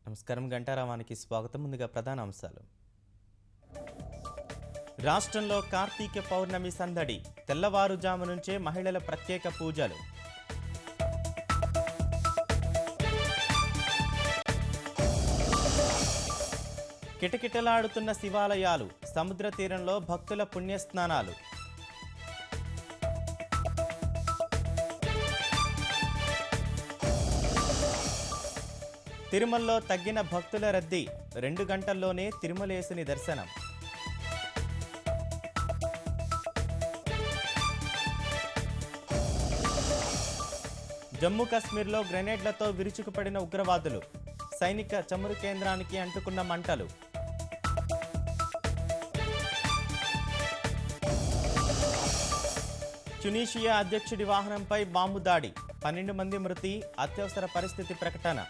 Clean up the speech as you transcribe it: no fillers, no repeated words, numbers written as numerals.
నమస్కారం. గంటారావానికి స్వాగతం. ముందుగా ప్రధాన అంశాలు. రాష్ట్రంలో కార్తీక పౌర్ణమి సందడి. తెల్లవారుజాము నుంచే మహిళల ప్రత్యేక పూజలు. కిటకిటలాడుతున్న శివాలయాలు. సముద్ర తీరంలో భక్తుల పుణ్యస్నానాలు. తిరుమలలో తగ్గిన భక్తుల రద్దీ. 2 గంటల్లోనే తిరుమలేశుని దర్శనం. జమ్మూ కాశ్మీర్లో గ్రెనేడ్లతో విరుచుకుపడిన ఉగ్రవాదులు. సైనిక చమురు కేంద్రానికి అంటుకున్న మంటలు. ట్యునీషియా అధ్యక్షుడి వాహనంపై బాంబు దాడి. 12 మంది మృతి. అత్యవసర పరిస్థితి ప్రకటన.